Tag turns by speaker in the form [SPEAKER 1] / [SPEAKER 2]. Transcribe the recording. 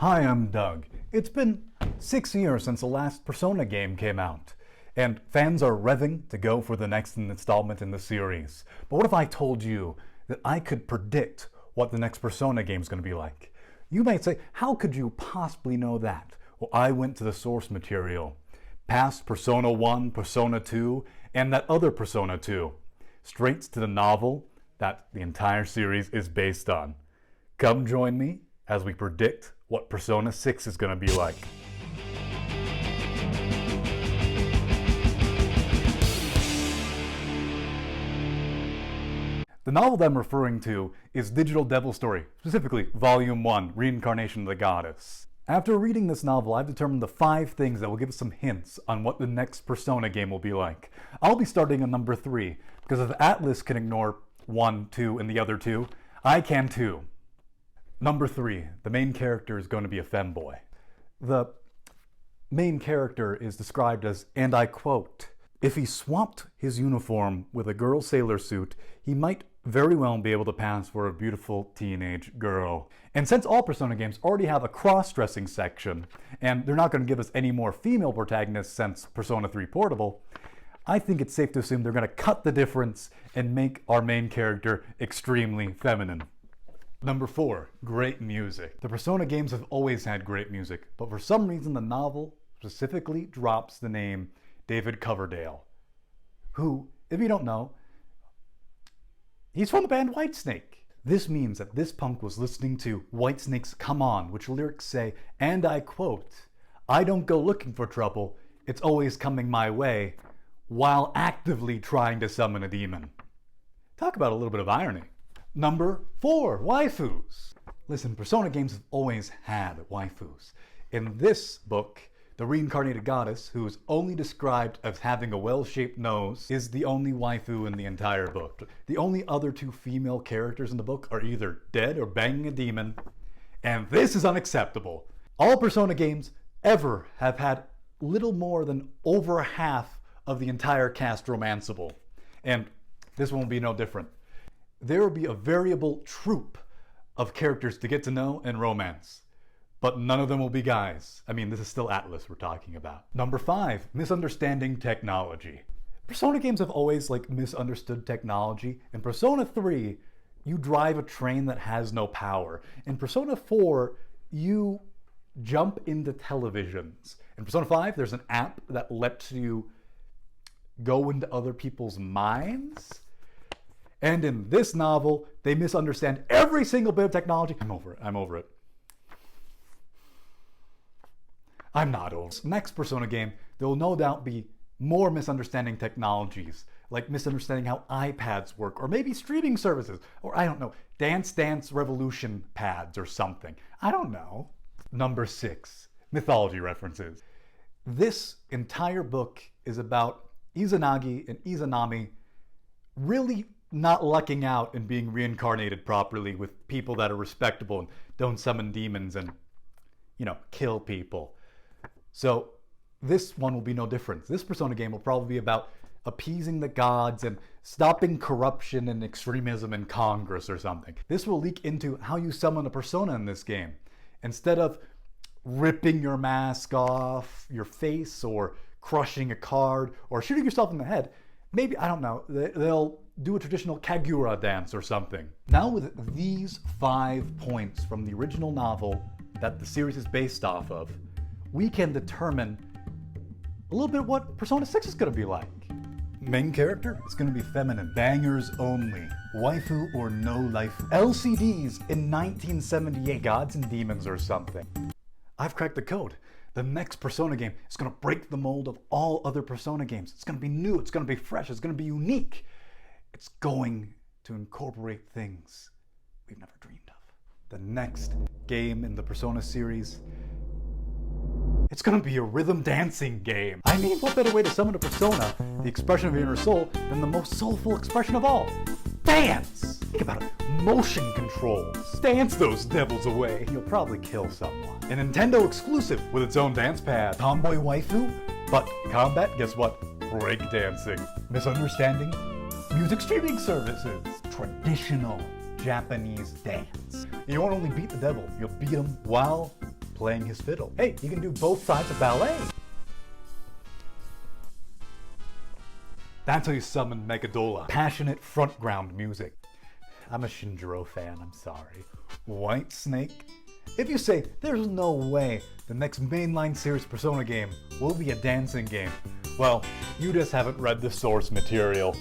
[SPEAKER 1] Hi, I'm Doug. It's been 6 years since the last Persona game came out, and fans are revving to go for the next installment in the series. But what if I told you that I could predict what the next Persona game is going to be like? You might say, how could you possibly know that? Well, I went to the source material, past Persona 1, Persona 2, and that other Persona 2, straight to the novel that the entire series is based on. Come join me as we predict what Persona 6 is going to be like. The novel that I'm referring to is Digital Devil Story, specifically Volume 1, Reincarnation of the Goddess. After reading this novel, I've determined the 5 things that will give us some hints on what the next Persona game will be like. I'll be starting on number 3, because if Atlus can ignore 1, 2, and the other 2, I can too. Number 3, the main character is going to be a femboy. The main character is described as, and I quote, "If he swapped his uniform with a girl sailor suit, he might very well be able to pass for a beautiful teenage girl." And since all Persona games already have a cross-dressing section, and they're not going to give us any more female protagonists since Persona 3 Portable, I think it's safe to assume they're going to cut the difference and make our main character extremely feminine. Number 4, great music. The Persona games have always had great music, but for some reason the novel specifically drops the name David Coverdale, who, if you don't know, he's from the band Whitesnake. This means that this punk was listening to Whitesnake's Come On, which lyrics say, and I quote, "I don't go looking for trouble, it's always coming my way," while actively trying to summon a demon. Talk about a little bit of irony. Number 4, waifus. Listen, Persona games have always had waifus. In this book, the reincarnated goddess, who is only described as having a well-shaped nose, is the only waifu in the entire book. The only other 2 female characters in the book are either dead or banging a demon, and this is unacceptable. All Persona games ever have had little more than over half of the entire cast romanceable, and this one will be no different. There will be a variable troupe of characters to get to know and romance, but none of them will be guys. I mean, this is still Atlus we're talking about. Number 5, misunderstanding technology. Persona games have always misunderstood technology. In Persona 3, you drive a train that has no power. In Persona 4, you jump into televisions. In Persona 5, there's an app that lets you go into other people's minds. And in this novel, they misunderstand every single bit of technology. I'm over it. I'm not over it. Next Persona game, there will no doubt be more misunderstanding technologies, like misunderstanding how iPads work, or maybe streaming services, or I don't know, Dance Dance Revolution pads or something. I don't know. Number 6, mythology references. This entire book is about Izanagi and Izanami really not lucking out and being reincarnated properly with people that are respectable and don't summon demons and, kill people. So this one will be no different. This Persona game will probably be about appeasing the gods and stopping corruption and extremism in Congress or something. This will leak into how you summon a persona in this game. Instead of ripping your mask off your face or crushing a card or shooting yourself in the head, maybe, I don't know, they'll do a traditional Kagura dance or something. Now with these 5 points from the original novel that the series is based off of, we can determine a little bit what Persona 6 is going to be like. Main character is going to be feminine. Bangers only. Waifu or no life. LCDs in 1978. Gods and demons or something. I've cracked the code. The next Persona game is going to break the mold of all other Persona games. It's going to be new, it's going to be fresh, it's going to be unique. It's going to incorporate things we've never dreamed of. The next game in the Persona series, it's going to be a rhythm dancing game. I mean, what better way to summon a persona, the expression of your inner soul, than the most soulful expression of all? Dance! Think about it. Motion controls. Dance those devils away. You'll probably kill someone. A Nintendo exclusive with its own dance pad. Tomboy waifu? But combat, guess what? Breakdancing. Misunderstanding? Music streaming services. Traditional Japanese dance. You won't only beat the devil, you'll beat him while playing his fiddle. Hey, he can do both sides of ballet. That's how you summon Megadola. Passionate front-ground music. I'm a Shinjiro fan, I'm sorry. White Snake? If you say, there's no way the next mainline series Persona game will be a dancing game, well, you just haven't read the source material.